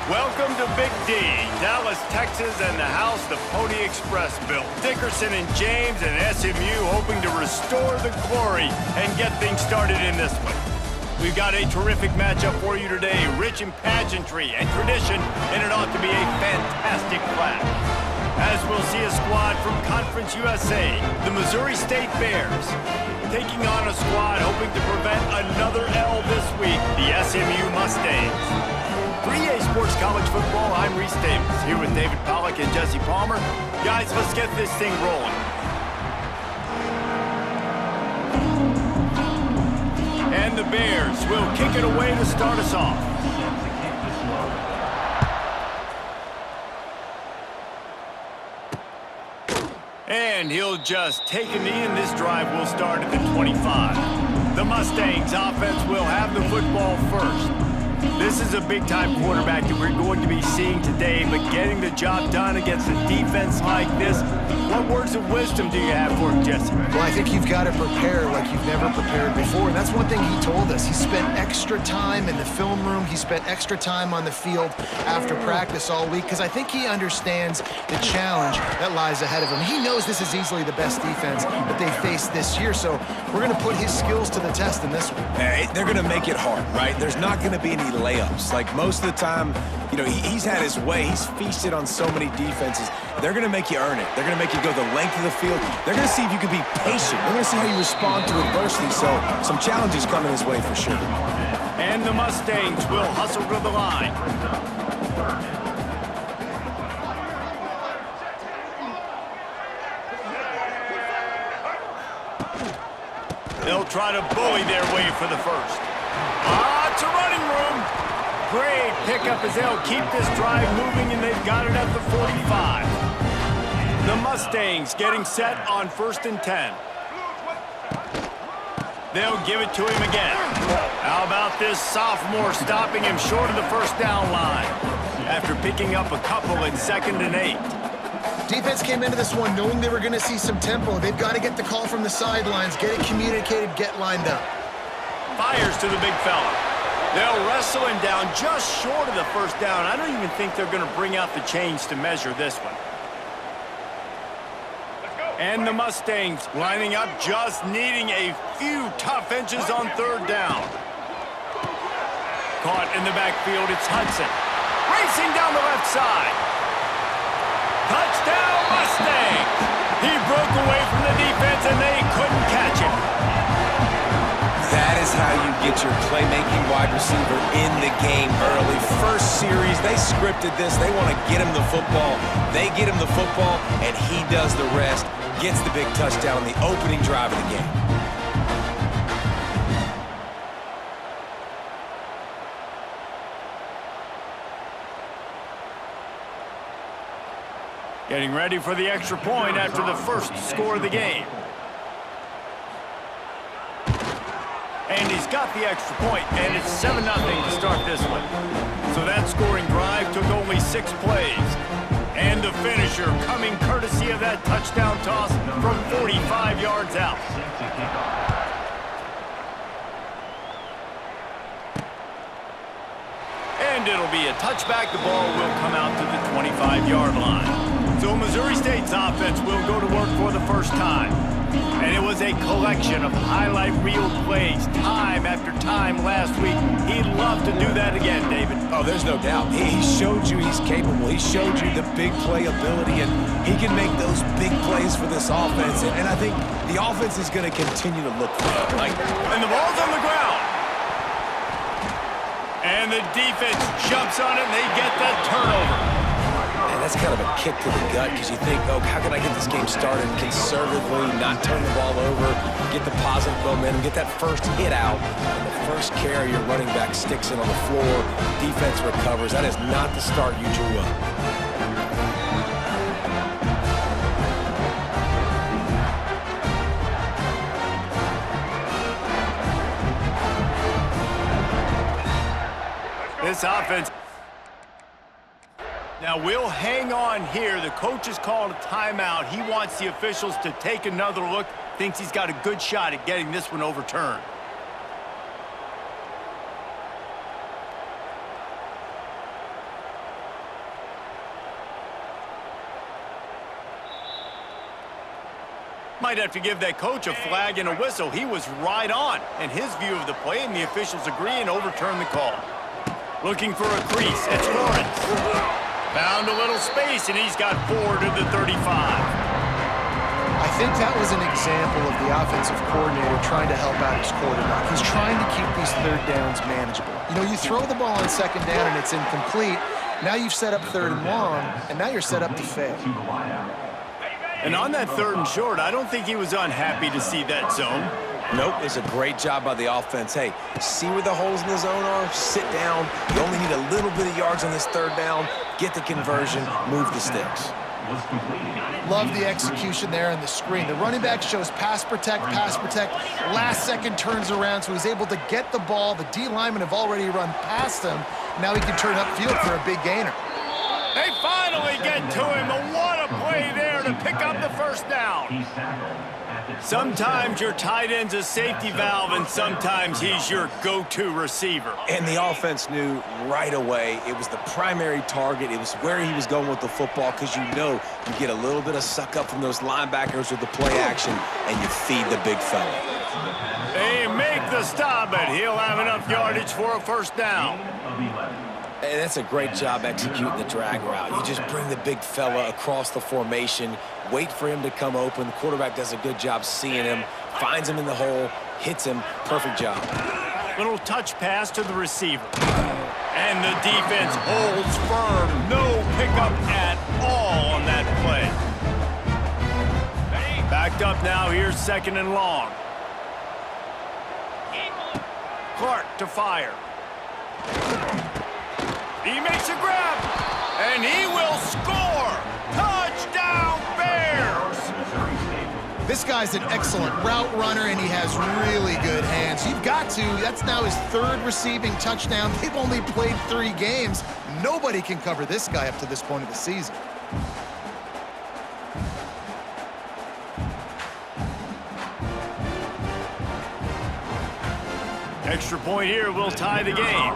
Welcome to Big D, Dallas, Texas, and the house the Pony Express built. Dickerson and James and SMU hoping to restore the glory and get things started in this one. We've got a terrific matchup for you today, rich in pageantry and tradition, and it ought to be a fantastic clash. As we'll see a squad from Conference USA, the Missouri State Bears, taking on a squad hoping to prevent another L this week, the SMU Mustangs. 3A Sports College Football, I'm Reese Davis, here with David Pollack and Jesse Palmer. Guys, let's get this thing rolling. And the Bears will kick it away to start us off. And he'll just take a knee, and this drive will start at the 25. The Mustangs offense will have the football first. This is a big-time quarterback that we're going to be seeing today, but getting the job done against a defense like this, what words of wisdom do you have for him, Jesse? Well, I think you've got to prepare like you've never prepared before, and that's one thing he told us. He spent extra time in the film room. He spent extra time on the field after practice all week, because I think he understands the challenge that lies ahead of him. He knows this is easily the best defense that they faced this year, so we're going to put his skills to the test in this one. They're going to make it hard, right? There's not going to be any layups. Like most of the time, you know, he's had his way. He's feasted on so many defenses. They're going to make you earn it. They're going to make you go the length of the field. They're going to see if you can be patient. They're going to see how you respond to adversity. So some challenges coming his way for sure. And the Mustangs will hustle to the line. They'll try to bully their way for the first. It's a running room. Great pickup as they'll keep this drive moving, and they've got it at the 45. The Mustangs getting set on 1st and 10. They'll give it to him again. How about this sophomore stopping him short of the first down line after picking up a couple in 2nd and 8. Defense came into this one knowing they were going to see some tempo. They've got to get the call from the sidelines, get it communicated, get lined up. Fires to the big fella. They'll wrestle him down just short of the first down. I don't even think they're going to bring out the chains to measure this one. And the Mustangs lining up, just needing a few tough inches on 3rd down. Caught in the backfield, it's Hudson. Racing down the left side. Touchdown, Mustangs! He broke away from the defense, and they couldn't catch him. That is how you get your playmaking wide receiver in the game early. First series, they scripted this. They want to get him the football. They get him the football, and he does the rest. Gets the big touchdown on the opening drive of the game. Getting ready for the extra point after the first score of the game. And he's got the extra point, and it's 7-0 to start this one. So that scoring drive took only 6 plays. And the finisher coming courtesy of that touchdown toss from 45 yards out. And it'll be a touchback. The ball will come out to the 25-yard line. So Missouri State's offense will go to work for the first time. And it was a collection of highlight reel plays time after time last week. He'd love to do that again, David. Oh, there's no doubt. He showed you he's capable. He showed you the big play ability, and he can make those big plays for this offense. And I think the offense is going to continue to look for him. And the ball's on the ground. And the defense jumps on it, and they get that turnover. And that's kind of a kick to the gut, because you think, oh, how can I get this game started conservatively, not turn the ball over, get the positive momentum, get that first hit out, and the first carry, your running back sticks it on the floor, defense recovers. That is not the start you drew up. This offense. Now, we'll hang on here. The coach has called a timeout. He wants the officials to take another look. Thinks he's got a good shot at getting this one overturned. Might have to give that coach a flag and a whistle. He was right on in his view of the play, and the officials agree and overturn the call. Looking for a crease. It's Lawrence. Found a little space, and he's got 4 to the 35. I think that was an example of the offensive coordinator trying to help out his quarterback. He's trying to keep these third downs manageable. You know, you throw the ball on second down and it's incomplete. Now you've set up third and long, and now you're set up to fail. And on that 3rd and short, I don't think he was unhappy to see that zone. Nope, it's a great job by the offense. Hey, see where the holes in the zone are? Sit down. You only need a little bit of yards on this 3rd down. Get the conversion, move the sticks. Love the execution there on the screen. The running back shows pass protect, last second turns around, so he's able to get the ball. The D linemen have already run past him. Now he can turn upfield for a big gainer. They finally get to him, and what a play there to pick up the 1st down. Sometimes your tight end's a safety valve, and sometimes he's your go-to receiver. And the offense knew right away it was the primary target. It was where he was going with the football, because you know you get a little bit of suck up from those linebackers with the play action, and you feed the big fella. They make the stop, but he'll have enough yardage for a 1st down. And that's a great job executing the drag route. You just bring the big fella across the formation, wait for him to come open. The quarterback does a good job seeing him, finds him in the hole, hits him. Perfect job. Little touch pass to the receiver. And the defense holds firm. No pickup at all on that play. Backed up now. Here's 2nd and long. Clark to fire. He makes a grab, and he will score! Touchdown, Bears! This guy's an excellent route runner, and he has really good hands. You've got to. That's now his 3rd receiving touchdown. They've only played 3 games. Nobody can cover this guy up to this point of the season. Extra point here will tie the game.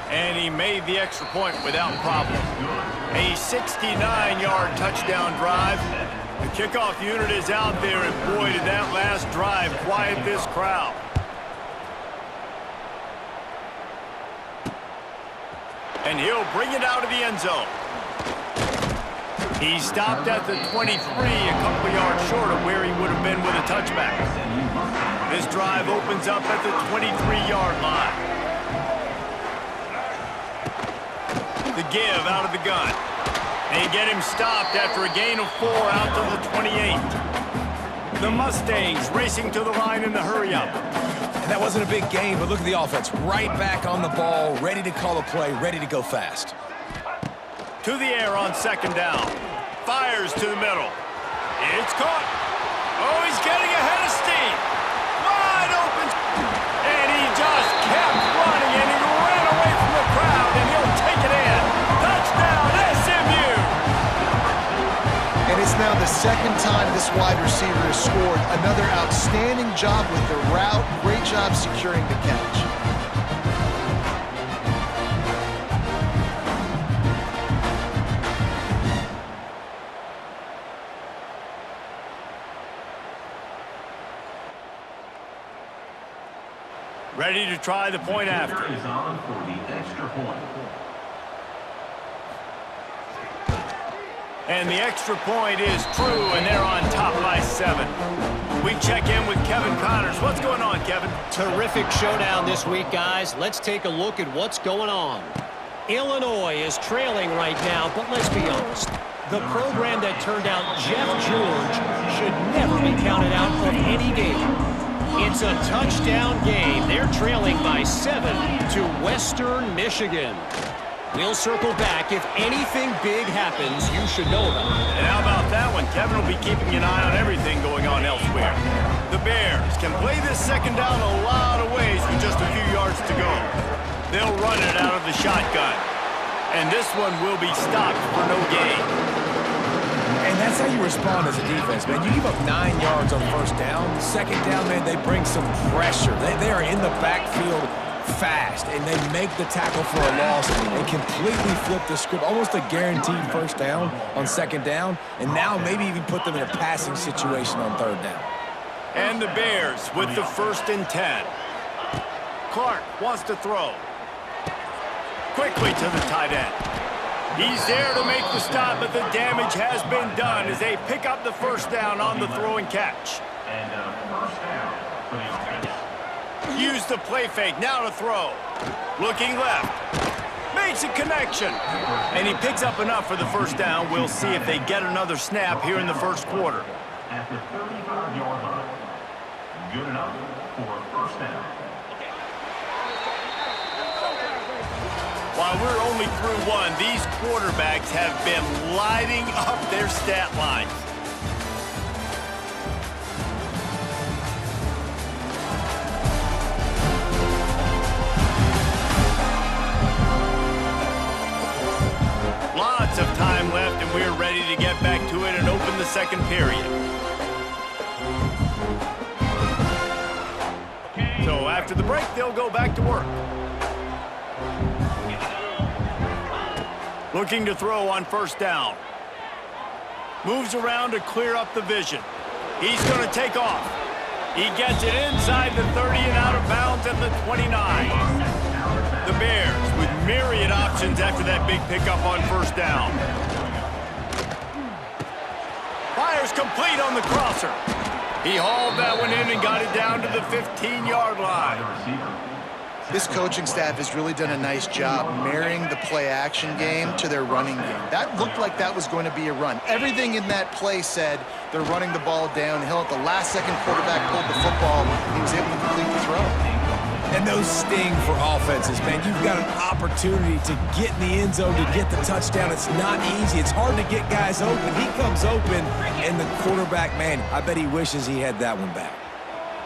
And he made the extra point without problem. A 69-yard touchdown drive. The kickoff unit is out there, and boy, did that last drive quiet this crowd. And he'll bring it out of the end zone. He stopped at the 23, a couple yards short of where he would have been with a touchback. This drive opens up at the 23-yard line. The give out of the gun. They get him stopped after a gain of 4 out to the 28. The Mustangs racing to the line in the hurry-up. And that wasn't a big gain, but look at the offense. Right back on the ball, ready to call a play, ready to go fast. To the air on 2nd down. Fires to the middle. It's caught. Oh, he's getting ahead of steam. Wide open. And he just kept running, and he ran away from the crowd, and he'll take it in. Touchdown, SMU! And it's now the 2nd time this wide receiver has scored. Another outstanding job with the route. Great job securing the catch. Ready to try the point after. And the extra point is true, and they're on top by 7. We check in with Kevin Connors. What's going on, Kevin? Terrific showdown this week, guys. Let's take a look at what's going on. Illinois is trailing right now, but let's be honest. The program that turned out Jeff George should never be counted out of any game. It's a touchdown game. They're trailing by 7 to Western Michigan. We'll circle back. If anything big happens, you should know about it. And how about that one? Kevin will be keeping an eye on everything going on elsewhere. The Bears can play this 2nd down a lot of ways with just a few yards to go. They'll run it out of the shotgun. And this one will be stopped for no gain. And that's how you respond as a defense, man. You give up 9 yards on 1st down. 2nd down, man, they bring some pressure. They are in the backfield fast, and they make the tackle for a loss and completely flip the script, almost a guaranteed first down on second down, and now maybe even put them in a passing situation on third down. And the Bears with the 1st and 10. Clark wants to throw. Quickly to the tight end. He's there to make the stop, but the damage has been done as they pick up the first down on the throw and catch. Use the play fake, now to throw. Looking left. Makes a connection. And he picks up enough for the first down. We'll see if they get another snap here in the first quarter. At the 35-yard line. Good enough for a first down. While we're only through one, these quarterbacks have been lighting up their stat lines. Lots of time left, and we're ready to get back to it and open the second period. So after the break, they'll go back to work. Looking to throw on first down. Moves around to clear up the vision. He's going to take off. He gets it inside the 30 and out of bounds at the 29. The Bears with myriad options after that big pickup on first down. Fires complete on the crosser. He hauled that one in and got it down to the 15-yard line. This coaching staff has really done a nice job marrying the play-action game to their running game. That looked like that was going to be a run. Everything in that play said they're running the ball downhill. At the last second, quarterback pulled the football. He was able to complete the throw. And those sting for offenses, man. You've got an opportunity to get in the end zone, to get the touchdown. It's not easy. It's hard to get guys open. He comes open, and the quarterback, man, I bet he wishes he had that one back.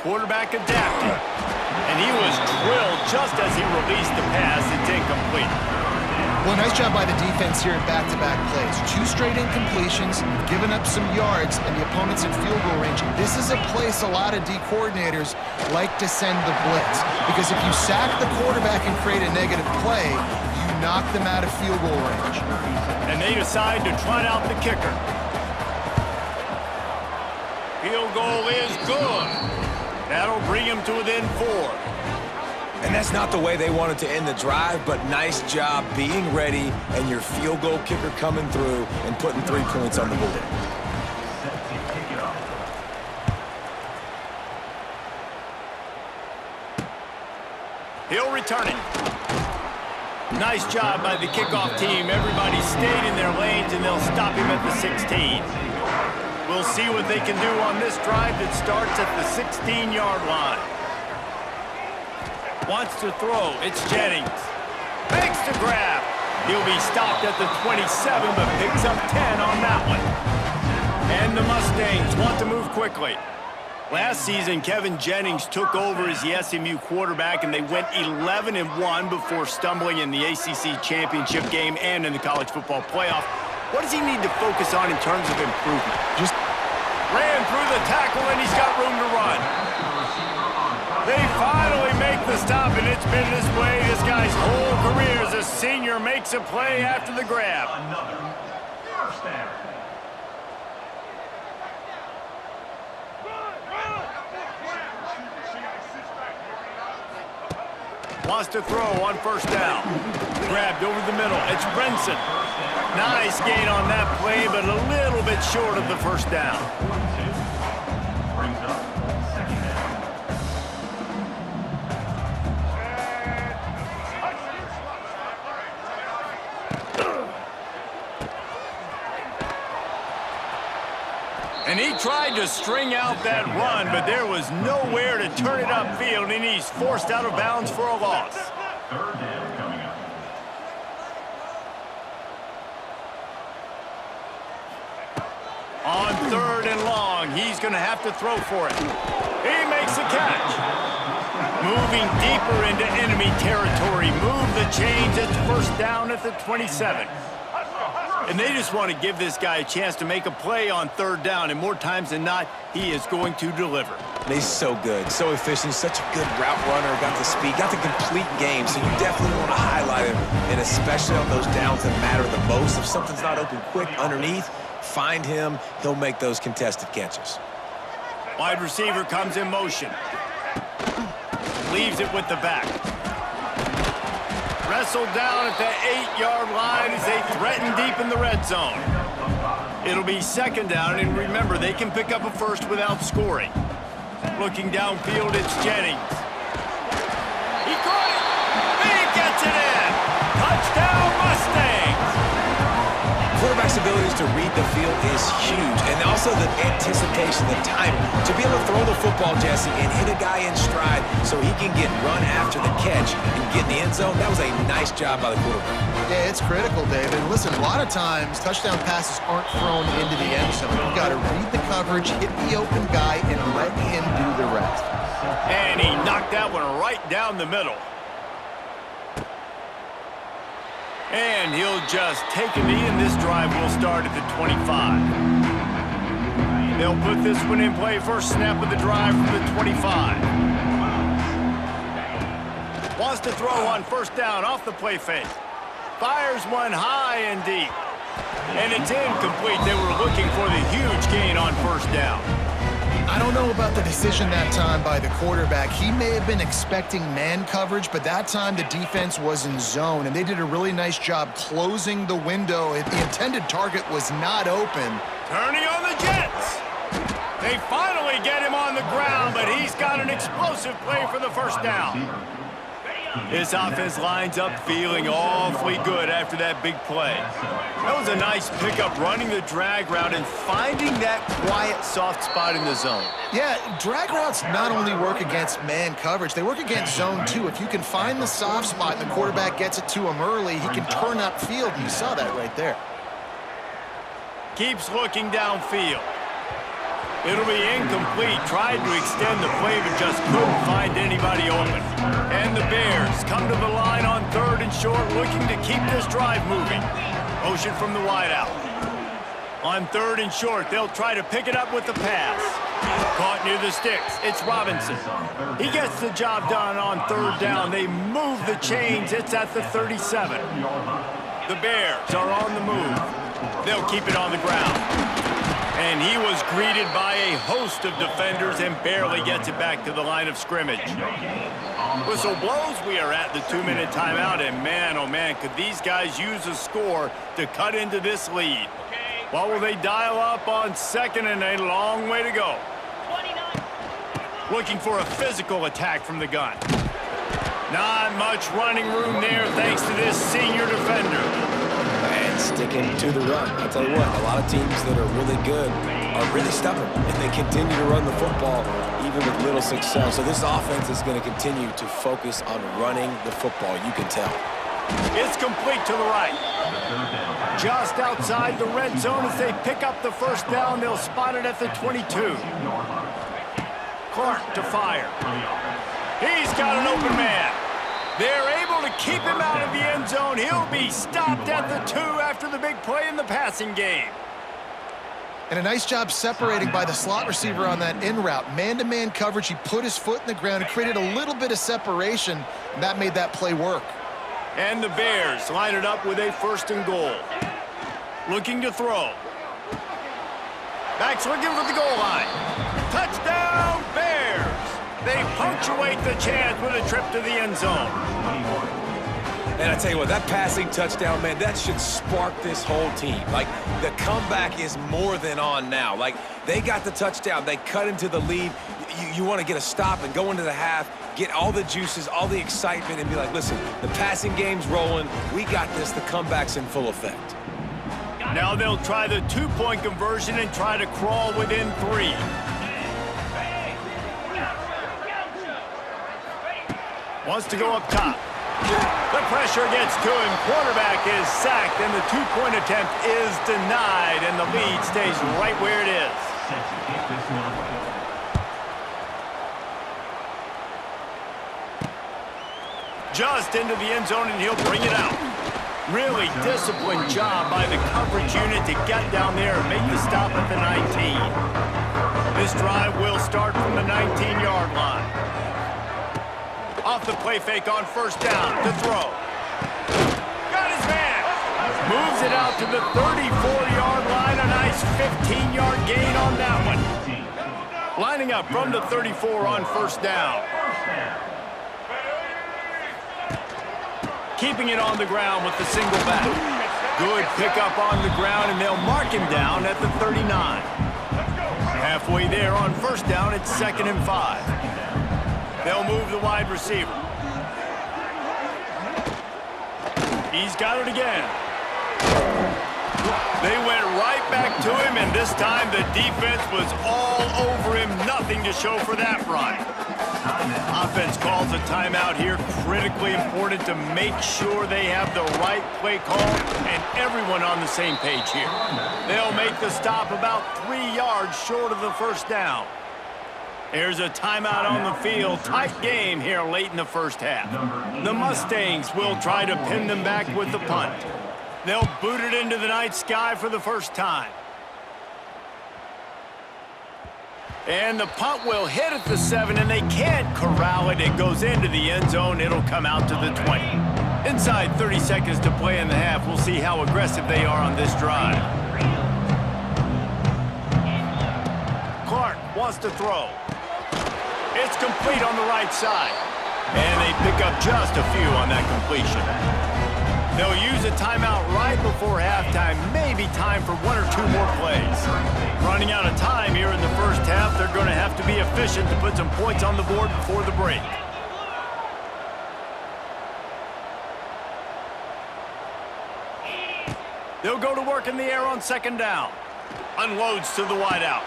Quarterback adapted. And he was drilled just as he released the pass. It's incomplete. Well, nice job by the defense here in back-to-back plays. 2 straight incompletions, giving up some yards, and the opponent's in field goal range. This is a place a lot of D coordinators like to send the blitz, because if you sack the quarterback and create a negative play, you knock them out of field goal range. And they decide to trot out the kicker. Field goal is good. That'll bring him to within 4. And that's not the way they wanted to end the drive, but nice job being ready and your field goal kicker coming through and putting 3 points on the board. He'll return it. Nice job by the kickoff team. Everybody stayed in their lanes, and they'll stop him at the 16. We'll see what they can do on this drive that starts at the 16-yard line. Wants to throw. It's Jennings. Makes the grab. He'll be stopped at the 27, but picks up 10 on that one. And the Mustangs want to move quickly. Last season, Kevin Jennings took over as the SMU quarterback, and they went 11-1 before stumbling in the ACC championship game and in the college football playoff. What does he need to focus on in terms of improvement? Just ran through the tackle, and he's got room to run. They finally make the stop, and it's been this way. This guy's whole career as a senior makes a play after the grab. Another first down. Wants to throw on first down. Grabbed over the middle. It's Brinson. Nice gain on that play, but a little bit short of the first down. Brings up second down. And he tried to string out that run, but there was nowhere to turn it upfield, and he's forced out of bounds for a loss. Third down coming up. On 3rd and long, he's going to have to throw for it. He makes the catch. Moving deeper into enemy territory. Move the chains. It's first down at the 27. And they just want to give this guy a chance to make a play on 3rd down, and more times than not, he is going to deliver. And he's so good, so efficient, such a good route runner, got the speed, got the complete game. So you definitely want to highlight him, and especially on those downs that matter the most. If something's not open quick underneath, find him. He'll make those contested catches. Wide receiver comes in motion. Leaves it with the back. Wrestled down at the 8-yard line as they threaten deep in the red zone. It'll be second down, and remember, they can pick up a first without scoring. Looking downfield, it's Jennings. He caught it! He gets it in! Touchdown, Mustangs! Quarterback's abilities to read the field is huge, and also the anticipation, the timing. To be able to throw the football, Jesse, and hit a guy in stride so he can get run after the catch and get in the end zone, that was a nice job by the quarterback. Yeah, it's critical, David. And listen, a lot of times, touchdown passes aren't thrown into the end zone. You've got to read the coverage, hit the open guy, and let him do the rest. And he knocked that one right down the middle. And he'll just take a knee, and this drive will start at the 25. They'll put this one in play. First snap of the drive from the 25. Wants to throw on first down off the play fake. Fires one high and deep. And it's incomplete. They were looking for the huge gain on first down. I don't know about the decision that time by the quarterback. He may have been expecting man coverage, but that time the defense was in zone, and they did a really nice job closing the window. The intended target was not open. Turning on the Jets. They finally get him on the ground, but he's got an explosive play for the first down. This offense lines up feeling awfully good after that big play. That was a nice pickup, running the drag route and finding that quiet, soft spot in the zone. Yeah, drag routes not only work against man coverage, they work against zone too. If you can find the soft spot and the quarterback gets it to him early, he can turn upfield, and you saw that right there. Keeps looking downfield. It'll be incomplete. Tried to extend the play, but just couldn't find anybody open. And the Bears come to the line on third and short, looking to keep this drive moving. Motion from the wideout. On third and short, they'll try to pick it up with the pass. Caught near the sticks. It's Robinson. He gets the job done on third down. They move the chains. It's at the 37. The Bears are on the move. They'll keep it on the ground. And he was greeted by a host of defenders and barely gets it back to the line of scrimmage. Whistle blows. We are at the 2-minute timeout, and man, oh man, could these guys use a score to cut into this lead. What will they dial up on second, and a long way to go? Looking for a physical attack from the gun. Not much running room there thanks to this senior defender. And sticking to the run. I'll tell you what, a lot of teams that are really good are really stubborn, and they continue to run the football even with little success. So this offense is going to continue to focus on running the football, you can tell. It's complete to the right. Just outside the red zone as they pick up the first down. They'll spot it at the 22. Clark to fire. He's got an open man. They're able to keep him out of the end zone. He'll be stopped at the 2 after the big play in the passing game. And a nice job separating by the slot receiver on that in route. Man-to-man coverage, he put his foot in the ground and created a little bit of separation, and that made that play work. And the Bears line it up with a first and goal. Looking to throw. Backs looking for the goal line. Touchdown, Bears! They punctuate the chance with a trip to the end zone. And I tell you what, that passing touchdown, man, that should spark this whole team. Like, the comeback is more than on now. Like, they got the touchdown. They cut into the lead. You want to get a stop and go into the half, get all the juices, all the excitement, and be like, listen, the passing game's rolling. We got this. The comeback's in full effect. Now they'll try the 2-point conversion and try to crawl within 3. Wants to go up top. The pressure gets to him. Quarterback is sacked, and the 2-point attempt is denied, and the lead stays right where it is. Just into the end zone, and he'll bring it out. Really disciplined job by the coverage unit to get down there and make the stop at the 19. This drive will start from the 19-yard line. Off the play fake on first down to throw. Got his man. Moves it out to the 34-yard line. A nice 15-yard gain on that one. Lining up from the 34 on first down. Keeping it on the ground with the single back. Good pickup on the ground, and they'll mark him down at the 39. Halfway there on first down, it's 2nd and 5. They'll move the wide receiver. He's got it again. They went right back to him, and this time the defense was all over him. Nothing to show for that run. Offense calls a timeout here. Critically important to make sure they have the right play call and everyone on the same page here. They'll make the stop about 3 yards short of the first down. There's a timeout on the field. Tight game here late in the first half. The Mustangs will try to pin them back with the punt. They'll boot it into the night sky for the first time. And the punt will hit at the 7, and they can't corral it. It goes into the end zone. It'll come out to the 20. Inside 30 seconds to play in the half. We'll see how aggressive they are on this drive. Clark wants to throw. It's complete on the right side. And they pick up just a few on that completion. They'll use a timeout right before halftime. Maybe time for 1 or 2 more plays. Running out of time here in the first half. They're going to have to be efficient to put some points on the board before the break. They'll go to work in the air on 2nd down. Unloads to the wideout.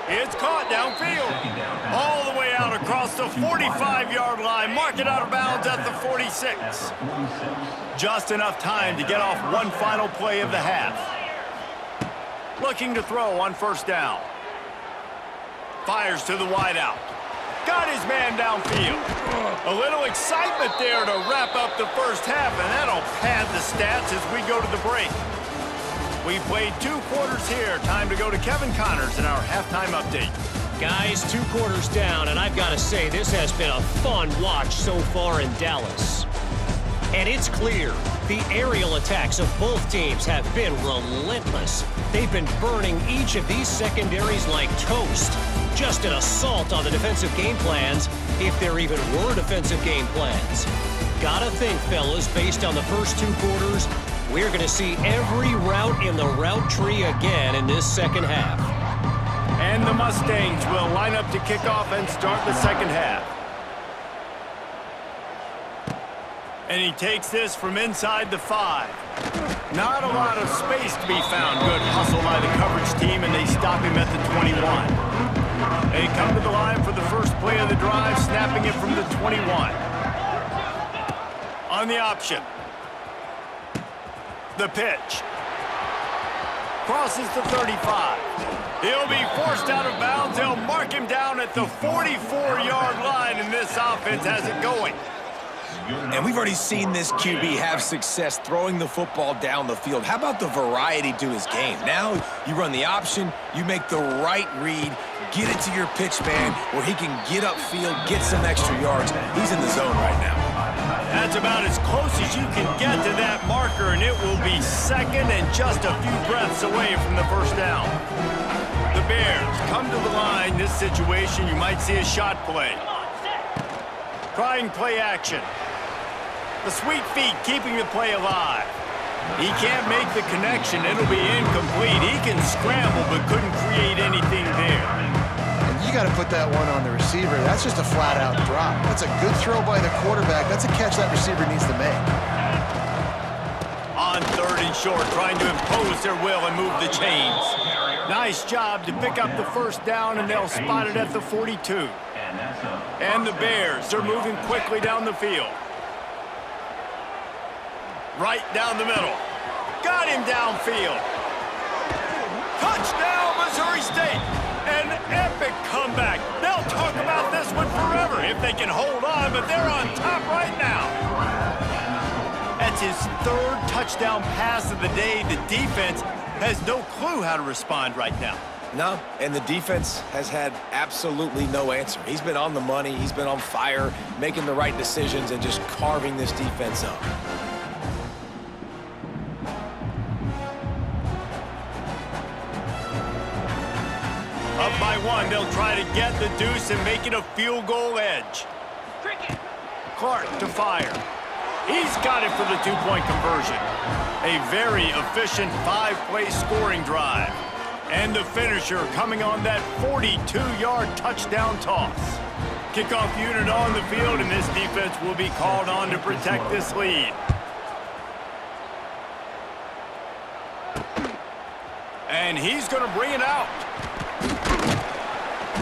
It's caught downfield. All the way out across the 45-yard line. Mark it out of bounds at the 46. Just enough time to get off one final play of the half. Looking to throw on first down. Fires to the wideout. Got his man downfield. A little excitement there to wrap up the first half, and that'll pad the stats as we go to the break. We've played 2 quarters here. Time to go to Kevin Connors in our halftime update. Guys, 2 quarters down, and I've got to say, this has been a fun watch so far in Dallas. And it's clear, the aerial attacks of both teams have been relentless. They've been burning each of these secondaries like toast. Just an assault on the defensive game plans, if there even were defensive game plans. Gotta think, fellas, based on the first 2 quarters, we're going to see every route in the route tree again in this second half. And the Mustangs will line up to kick off and start the second half. And he takes this from inside the 5. Not a lot of space to be found. Good hustle by the coverage team, and they stop him at the 21. They come to the line for the first play of the drive, snapping it from the 21. On the option. The pitch. Crosses the 35. He'll be forced out of bounds. They'll mark him down at the 44-yard line, and this offense has it going. And we've already seen this QB have success throwing the football down the field. How about the variety to his game? Now you run the option, you make the right read, get it to your pitch man where he can get upfield, get some extra yards. He's in the zone right now. That's about as close as you can get to that marker, and it will be second and just a few breaths away from the first down. The Bears come to the line. This situation, you might see a shot play. Trying play action. The sweet feet keeping the play alive. He can't make the connection. It'll be incomplete. He can scramble, but couldn't create anything there. You got to put that one on the receiver. That's just a flat-out drop. That's a good throw by the quarterback. That's a catch that receiver needs to make. On 3rd and short, trying to impose their will and move the chains. Nice job to pick up the first down, and they'll spot it at the 42. And the Bears are moving quickly down the field. Right down the middle. Got him downfield. Touchdown, Missouri State. An epic comeback. They'll talk about this one forever if they can hold on, but they're on top right now. That's his 3rd touchdown pass of the day. The defense has no clue how to respond right now. No, and the defense has had absolutely no answer. He's been on the money, he's been on fire, making the right decisions and just carving this defense up. Up by one, they'll try to get the deuce and make it a field goal edge. Clark to fire. He's got it for the two-point conversion. A very efficient 5-play scoring drive. And the finisher coming on that 42-yard touchdown toss. Kickoff unit on the field, and this defense will be called on to protect this lead. And he's going to bring it out.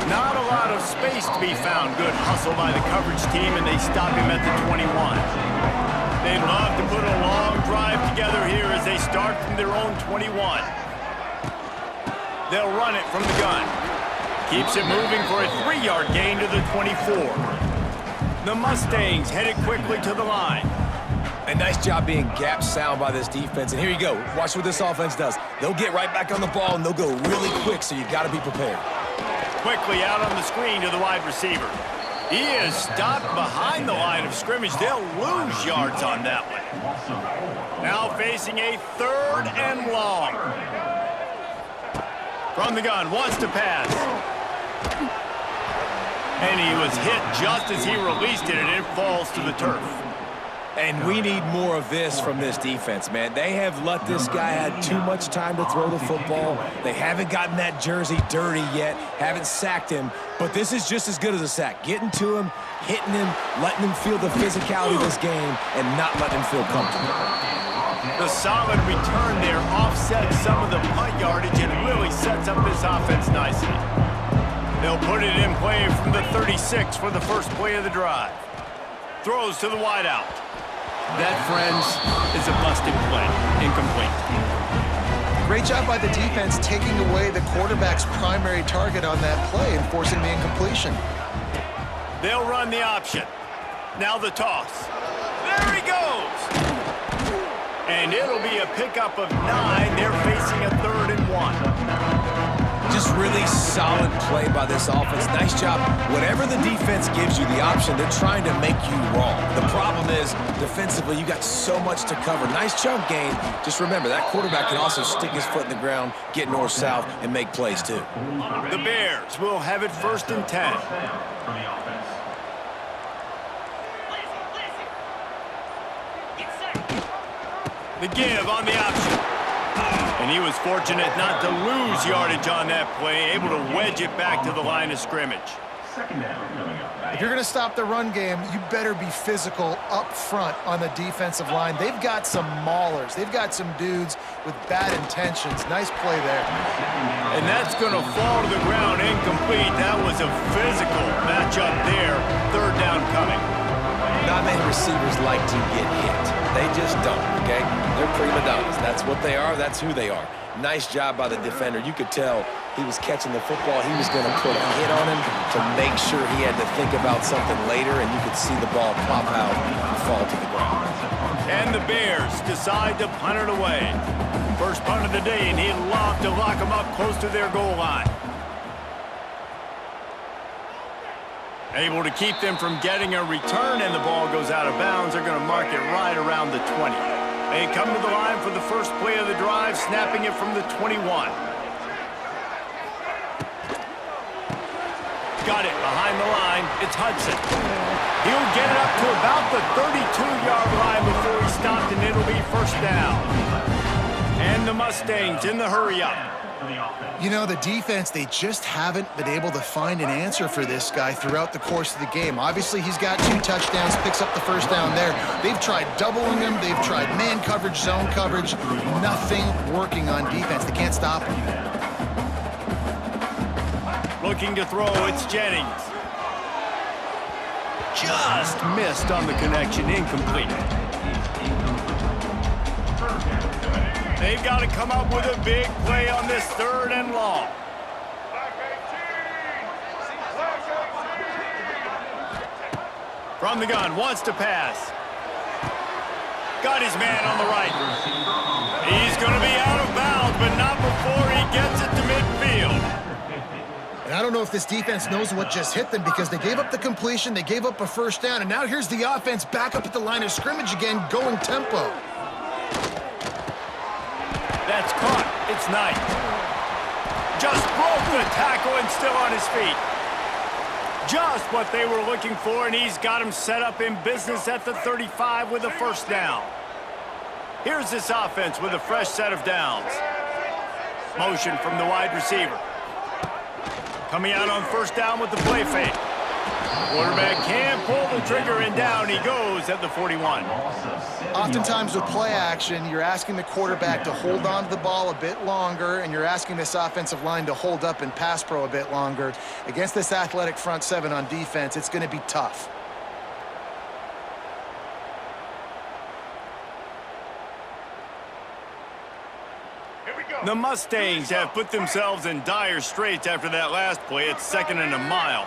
Not a lot of space to be found. Good hustle by the coverage team, and they stop him at the 21. They'd love to put a long drive together here as they start from their own 21. They'll run it from the gun. Keeps it moving for a 3-yard gain to the 24. The Mustangs headed quickly to the line. A nice job being gap sound by this defense. And here you go. Watch what this offense does. They'll get right back on the ball, and they'll go really quick, so you got to be prepared. Quickly out on the screen to the wide receiver. He is stopped behind the line of scrimmage. They'll lose yards on that one. Now facing a 3rd and long. From the gun, wants to pass. And he was hit just as he released it, and it falls to the turf. And we need more of this from this defense, man. They have let this guy have too much time to throw the football. They haven't gotten that jersey dirty yet, haven't sacked him. But this is just as good as a sack. Getting to him, hitting him, letting him feel the physicality of this game, and not letting him feel comfortable. The solid return there offsets some of the punt yardage and really sets up this offense nicely. They'll put it in play from the 36 for the first play of the drive. Throws to the wideout. That, friends, is a busted play. Incomplete. Great job by the defense taking away the quarterback's primary target on that play and forcing the incompletion. They'll run the option. Now the toss. There he goes! And it'll be a pickup of 9. They're facing a 3rd and 1. Just really solid play by this offense. Nice job. Whatever the defense gives you the option, they're trying to make you wrong. The problem is, defensively, you got so much to cover. Nice chunk gain. Just remember, that quarterback can also stick his foot in the ground, get north-south, and make plays too. The Bears will have it 1st and 10. The give on the option. And he was fortunate not to lose yardage on that play, able to wedge it back to the line of scrimmage. If you're going to stop the run game, you better be physical up front on the defensive line. They've got some maulers. They've got some dudes with bad intentions. Nice play there. And that's going to fall to the ground incomplete. That was a physical matchup there. 3rd down coming. Not many receivers like to get hit. They just don't, okay? They're prima donnas. That's what they are. That's who they are. Nice job by the defender. You could tell he was catching the football. He was going to put a hit on him to make sure he had to think about something later, and you could see the ball pop out and fall to the ground. And the Bears decide to punt it away. First punt of the day, and he'd love to lock them up close to their goal line. Able to keep them from getting a return, and the ball goes out of bounds. They're going to mark it right around the 20. They come to the line for the first play of the drive, snapping it from the 21. Got it behind the line. It's Hudson. He'll get it up to about the 32-yard line before he stopped, and it'll be 1st down. And the Mustangs in the hurry-up. You know, the defense, they just haven't been able to find an answer for this guy throughout the course of the game. Obviously, he's got 2 touchdowns, picks up the 1st down there. They've tried doubling him. They've tried man coverage, zone coverage. Nothing working on defense. They can't stop him. Looking to throw, it's Jennings. Just missed on the connection, incomplete. They've got to come up with a big play on this 3rd and long. From the gun, wants to pass. Got his man on the right. He's going to be out of bounds, but not before he gets it to midfield. And I don't know if this defense knows what just hit them because they gave up the completion, they gave up a first down, and now here's the offense back up at the line of scrimmage again, going tempo. That's caught. It's Knight. Just broke the tackle and still on his feet. Just what they were looking for, and he's got him set up in business at the 35 with a first down. Here's this offense with a fresh set of downs. Motion from the wide receiver. Coming out on first down with the play fake. Quarterback can't pull the trigger, and down he goes at the 41. Oftentimes with play action, you're asking the quarterback to hold on to the ball a bit longer, and you're asking this offensive line to hold up in pass pro a bit longer. Against this athletic front seven on defense, it's going to be tough. The Mustangs have put themselves in dire straits after that last play. It's 2nd and a mile.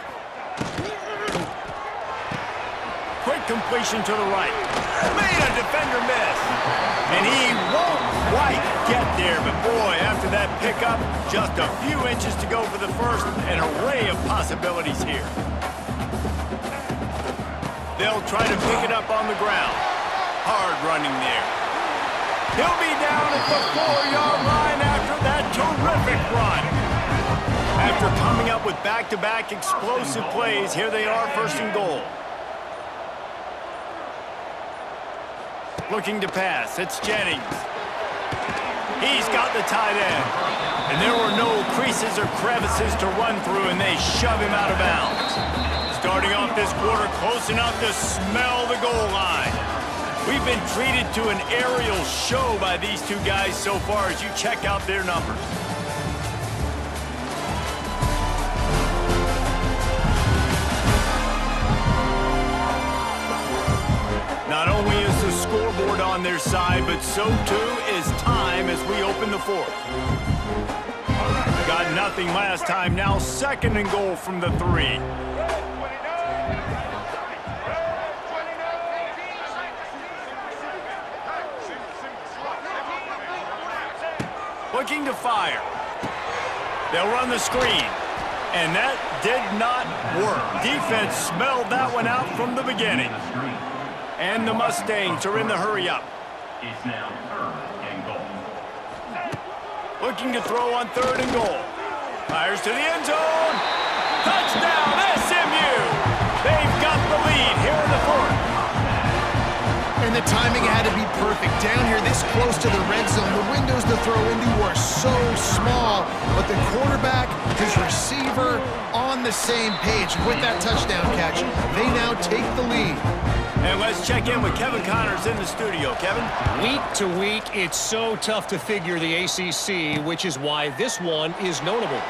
Quick completion to the right. Made a defender miss. And he won't quite get there. But boy, after that pickup, just a few inches to go for the first. An array of possibilities here. They'll try to pick it up on the ground. Hard running there. He'll be down at the 4-yard line after that terrific run. After coming up with back-to-back explosive plays, here they are, 1st and goal. Looking to pass, it's Jennings. He's got the tight end. And there were no creases or crevices to run through, and they shove him out of bounds. Starting off this quarter close enough to smell the goal line. We've been treated to an aerial show by these two guys so far as you check out their numbers. Not only is the scoreboard on their side, but so too is time as we open the 4th. Got nothing last time, now 2nd and goal from the 3. Looking to fire. They'll run the screen. And that did not work. Defense smelled that one out from the beginning. And the Mustangs are in the hurry-up. It's now 3rd and goal. Looking to throw on 3rd and goal. Fires to the end zone. Touchdown, SMU! They've got the lead here in the 4th. And the timing had to be perfect. Down here, this close to the red zone, the windows to throw into are so small, but the quarterback, his receiver, on the same page. With that touchdown catch, they now take the lead. And let's check in with Kevin Connors in the studio. Kevin? Week to week, it's so tough to figure the ACC, which is why this one is notable.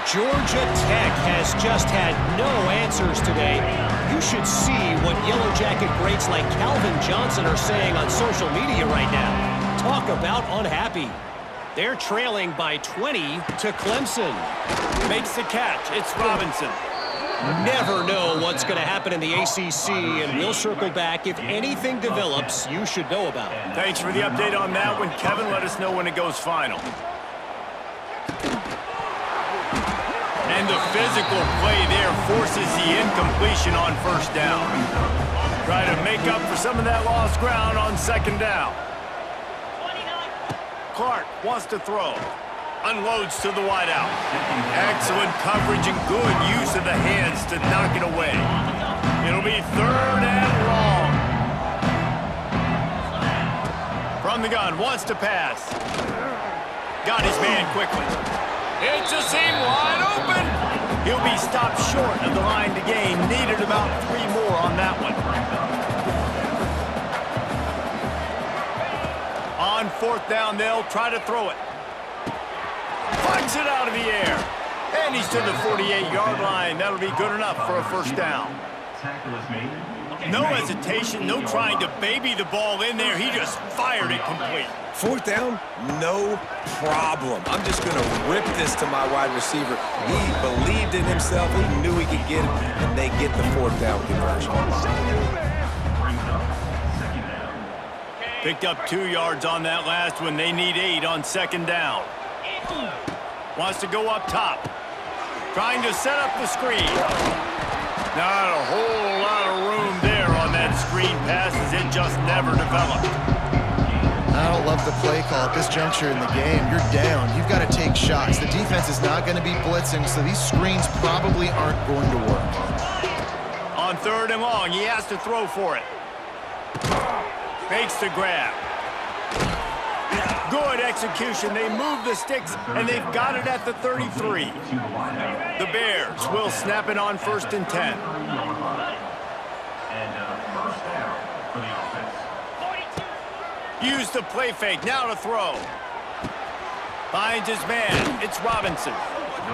Georgia Tech has just had no answers today. You should see what Yellow Jacket greats like Calvin Johnson are saying on social media right now. Talk about unhappy. They're trailing by 20 to Clemson. Makes the catch. It's Robinson. Never know what's going to happen in the ACC, and we'll circle back if anything develops you should know about. Thanks for the update on that one, Kevin. Let us know when it goes final. And the physical play there forces the incompletion on 1st down. Try to make up for some of that lost ground on 2nd down. Clark wants to throw. Unloads to the wideout. Excellent coverage and good use of the hands to knock it away. It'll be 3rd and long. From the gun, wants to pass. Got his man quickly. It's a seam wide open. He'll be stopped short of the line to gain. Needed about 3 more on that one. On 4th down, they'll try to throw it. Punch it out of the air. And he's to the 48-yard line. That'll be good enough for a 1st down. Tackle is made. No hesitation, no trying to baby the ball in there. He just fired it complete. 4th down, no problem. I'm just going to rip this to my wide receiver. He believed in himself. He knew he could get it, and they get the 4th down conversion. Brings up 2nd down. Picked up 2 yards on that last one. They need 8 on 2nd down. Wants to go up top. Trying to set up the screen. Not a whole lot of room there on that screen pass as it just never developed. I don't love the play call at this juncture in the game. You're down. You've got to take shots. The defense is not going to be blitzing, so these screens probably aren't going to work. On 3rd and long, he has to throw for it. Fakes the grab. Good execution. They move the sticks, and they've got it at the 33. The Bears will snap it on 1st and 10. And first down for the offense. Use the play fake. Now to throw. Finds his man. It's Robinson.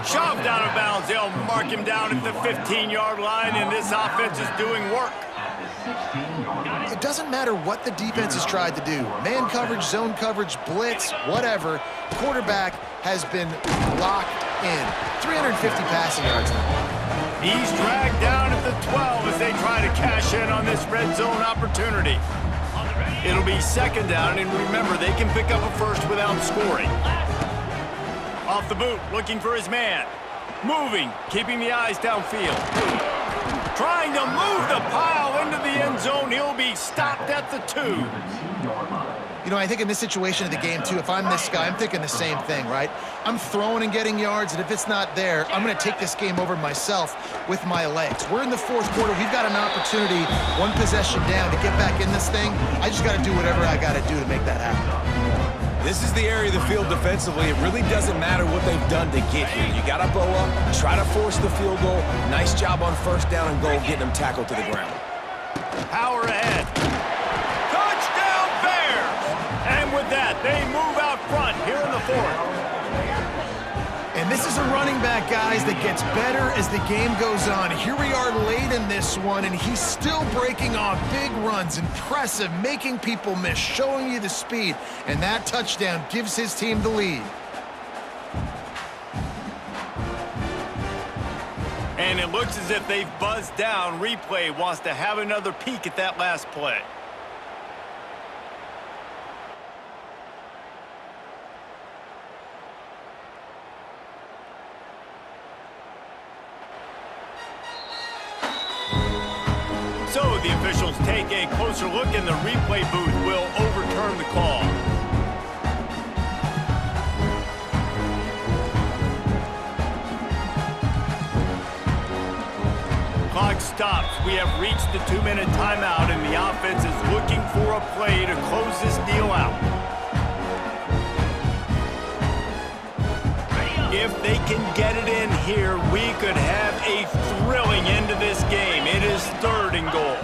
Shoved out of bounds. They'll mark him down at the 15-yard line, and this offense is doing work. It doesn't matter what the defense has tried to do. Man coverage, zone coverage, blitz, whatever. Quarterback has been locked in. 350 passing yards now. He's dragged down at the 12 as they try to cash in on this red zone opportunity. It'll be 2nd down, and remember, they can pick up a first without scoring. Off the boot, looking for his man. Moving, keeping the eyes downfield. Trying to move the pile into the end zone. He'll be stopped at the 2. You know, I think in this situation of the game, too, if I'm this guy, I'm thinking the same thing, right? I'm throwing and getting yards, and if it's not there, I'm going to take this game over myself with my legs. We're in the 4th quarter. We've got an opportunity, 1 possession down, to get back in this thing. I just got to do whatever I got to do to make that happen. This is the area of the field defensively. It really doesn't matter what they've done to get here. You got to bow up, try to force the field goal. Nice job on 1st down and goal, getting them tackled to the ground. Power ahead. Touchdown Bears! And with that, they move out front here in the 4th. And this is a running back, guys, that gets better as the game goes on. Here we are late in this one, and he's still breaking off big runs. Impressive, making people miss, showing you the speed. And that touchdown gives his team the lead. And it looks as if they've buzzed down. Replay wants to have another peek at that last play. So the officials take a closer look, and the replay booth will overturn the call. Clock stops. We have reached the 2-minute timeout, and the offense is looking for a play to close this deal out. If they can get it in here, we could have a thrilling end to this game. It is 3rd and goal.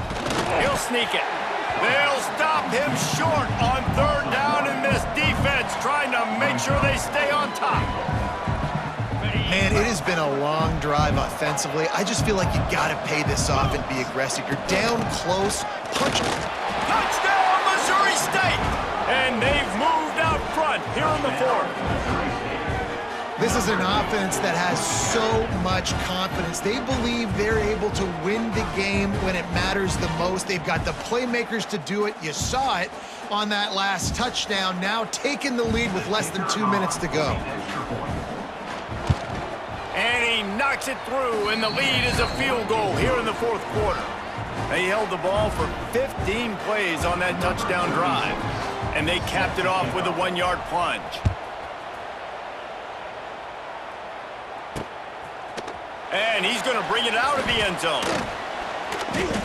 He'll sneak it. They'll stop him short on 3rd down, and this defense trying to make sure they stay on top. Man, it has been a long drive offensively. I just feel like you got to pay this off and be aggressive. You're down close. Punch. Touchdown, Missouri State! And they've moved out front here in the 4th. This is an offense that has so much confidence. They believe they're able to win the game when it matters the most. They've got the playmakers to do it. You saw it on that last touchdown. Now taking the lead with less than 2 minutes to go. And he knocks it through, and the lead is a field goal here in the 4th quarter. They held the ball for 15 plays on that touchdown drive, and they capped it off with a 1-yard plunge. And he's going to bring it out of the end zone.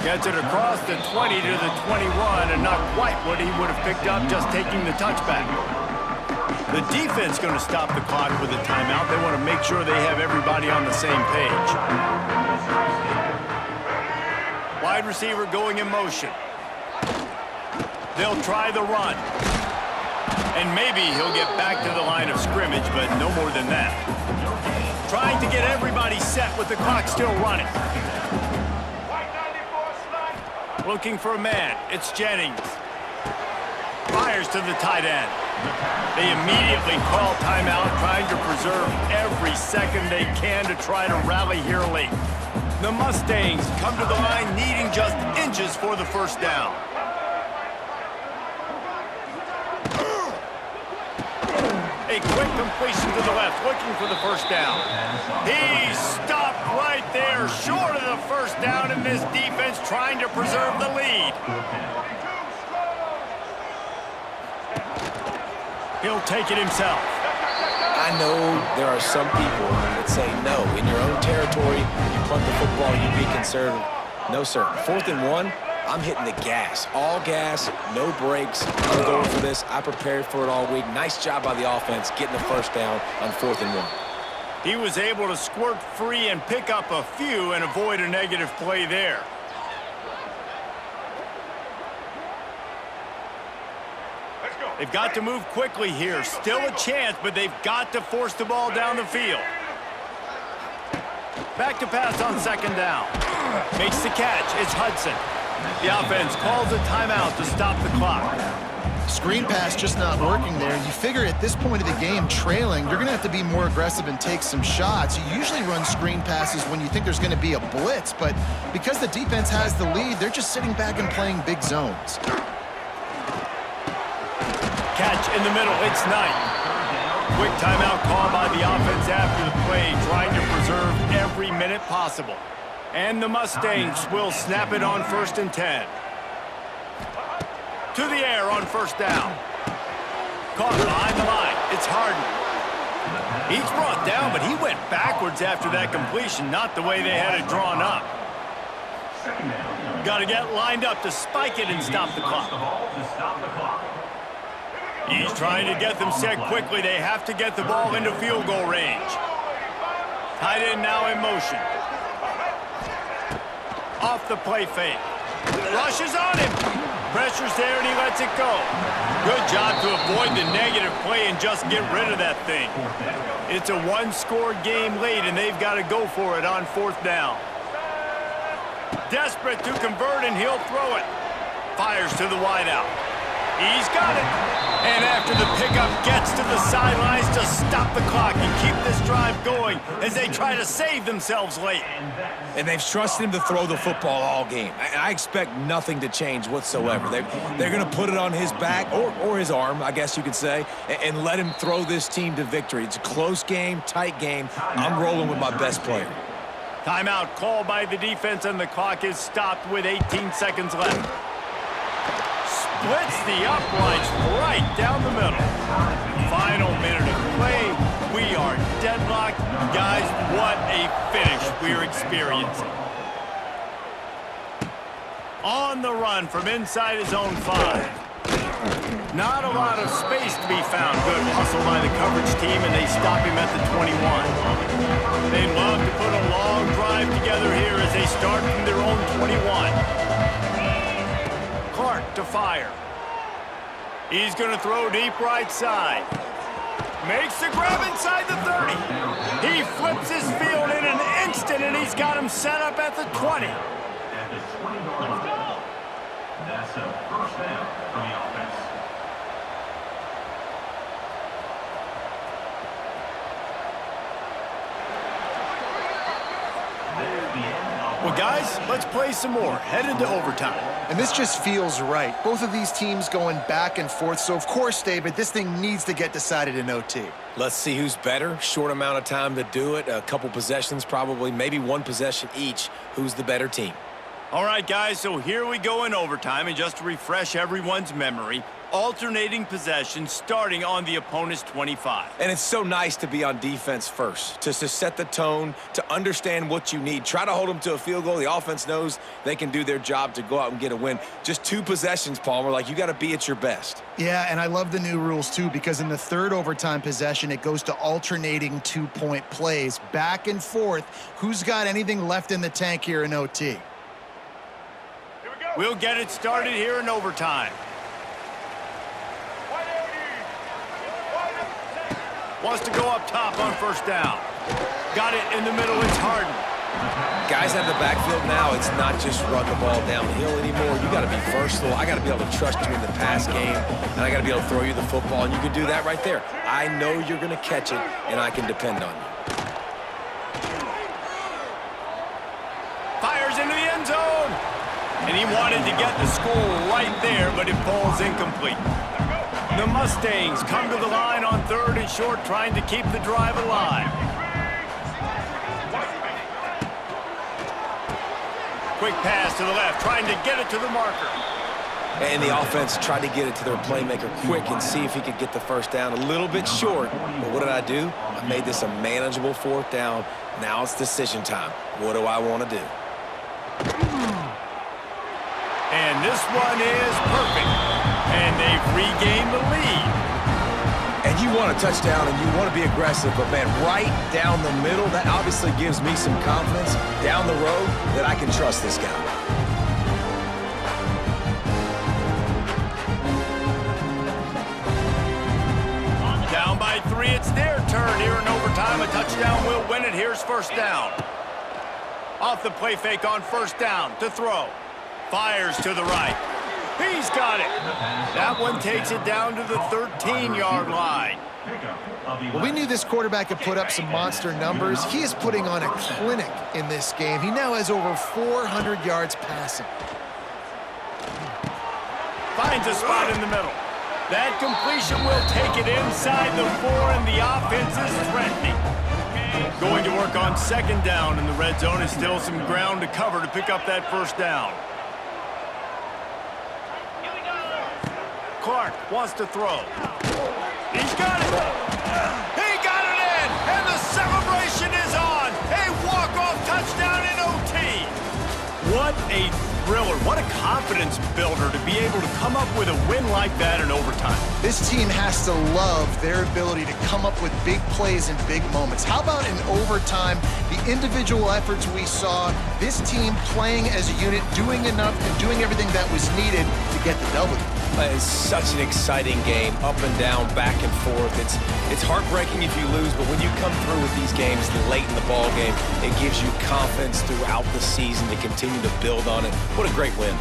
Gets it across the 20 to the 21, and not quite what he would have picked up just taking the touchback. The defense going to stop the clock with a timeout. They want to make sure they have everybody on the same page. Wide receiver going in motion. They'll try the run. And maybe he'll get back to the line of scrimmage, but no more than that. Trying to get everybody set with the clock still running. Looking for a man. It's Jennings. Fires to the tight end. They immediately call timeout, trying to preserve every second they can to try to rally here late. The Mustangs come to the line needing just inches for the 1st down. A quick completion to the left, looking for the first down. He stopped right there, short of the first down, and this defense trying to preserve the lead. He'll take it himself. I know there are some people that say, no, in your own territory, you punt the football, you be conservative. No, sir. 4th and 1, I'm hitting the gas. All gas, no brakes. I'm going for this. I prepared for it all week. Nice job by the offense getting the first down on 4th and 1. He was able to squirt free and pick up a few and avoid a negative play there. They've got to move quickly here. Still a chance, but they've got to force the ball down the field. Back to pass on 2nd down. Makes the catch. It's Hudson. The offense calls a timeout to stop the clock. Screen pass just not working there. You figure at this point of the game, trailing, you're going to have to be more aggressive and take some shots. You usually run screen passes when you think there's going to be a blitz, but because the defense has the lead, they're just sitting back and playing big zones. Catch in the middle. It's Knight. Quick timeout call by the offense after the play, trying to preserve every minute possible. And the Mustangs will snap it on 1st and 10. To the air on 1st down. Caught behind the line. It's Harden. He's brought down, but he went backwards after that completion, not the way they had it drawn up. Got to get lined up to spike it and stop the clock. He's trying to get them set quickly. They have to get the ball into field goal range. Tight end now in motion. Off the play fake. Rushes on him. Pressure's there and he lets it go. Good job to avoid the negative play and just get rid of that thing. It's a one-score game late and they've got to go for it on 4th down. Desperate to convert and he'll throw it. Fires to the wideout. He's got it. And after the pickup, gets to the sidelines to stop the clock and keep this drive going as they try to save themselves late. And they've trusted him to throw the football all game. I expect nothing to change whatsoever. They're going to put it on his back, or his arm, I guess you could say, and let him throw this team to victory. It's a close game, tight game. I'm rolling with my best player. Timeout called by the defense, and the clock is stopped with 18 seconds left. Splits the uprights right down the middle. Final minute of play. We are deadlocked. Guys, what a finish we're experiencing. On the run from inside his own 5. Not a lot of space to be found. Good hustle by the coverage team, and they stop him at the 21. They'd love to put a long drive together here as they start from their own 21. Clark to fire. He's going to throw deep right side. Makes the grab inside the 30. He flips his field in an instant, and he's got him set up at the 20. At the 20-yard line. That's a first down for the offense. Well, guys, let's play some more. Headed to overtime. And this just feels right. Both of these teams going back and forth. So, of course, David, this thing needs to get decided in OT. Let's see who's better. Short amount of time to do it. A couple possessions probably, maybe one possession each. Who's the better team? All right, guys, so here we go in overtime. And just to refresh everyone's memory, alternating possession starting on the opponent's 25. And it's so nice to be on defense first, just to set the tone, to understand what you need. Try to hold them to a field goal. The offense knows they can do their job to go out and get a win. Just 2 possessions, Palmer, like you got to be at your best. Yeah, and I love the new rules, too, because in the 3rd overtime possession, it goes to alternating 2-point plays, back and forth. Who's got anything left in the tank here in OT? We'll get it started here in overtime. Wants to go up top on 1st down. Got it in the middle. It's Harden. Guys out of the backfield now, it's not just run the ball downhill anymore. You got to be versatile. I got to be able to trust you in the pass game, and I got to be able to throw you the football, and you can do that right there. I know you're going to catch it, and I can depend on you. Fires into the end zone. And he wanted to get the score right there, but it falls incomplete. The Mustangs come to the line on 3rd and short, trying to keep the drive alive. Quick pass to the left, trying to get it to the marker. And the offense tried to get it to their playmaker quick and see if he could get the first down. A little bit short, but what did I do? I made this a manageable 4th down. Now it's decision time. What do I want to do? And this one is perfect. And they've regained the lead. And you want a touchdown and you want to be aggressive, but man, right down the middle, that obviously gives me some confidence down the road that I can trust this guy. Down by 3, it's their turn here in overtime. A touchdown will win it. Here's 1st down. Off the play fake on 1st down to throw. Fires to the right. He's got it. That one takes it down to the 13-yard line. Well, we knew this quarterback could put up some monster numbers. He is putting on a clinic in this game. He now has over 400 yards passing. Finds a spot in the middle. That completion will take it inside the 4, and the offense is threatening. Going to work on 2nd down in the red zone. Is still some ground to cover to pick up that 1st down. Clark wants to throw. He's got it. He got it in, and the celebration is on. A walk-off touchdown in OT. What a thriller. What a confidence builder to be able to come up with a win like that in overtime. This team has to love their ability to come up with big plays in big moments. How about in overtime, the individual efforts we saw, this team playing as a unit, doing enough and doing everything that was needed to get the W. It's such an exciting game, up and down, back and forth. It's heartbreaking if you lose, but when you come through with these games late in the ball game, it gives you confidence throughout the season to continue to build on it. What a great win.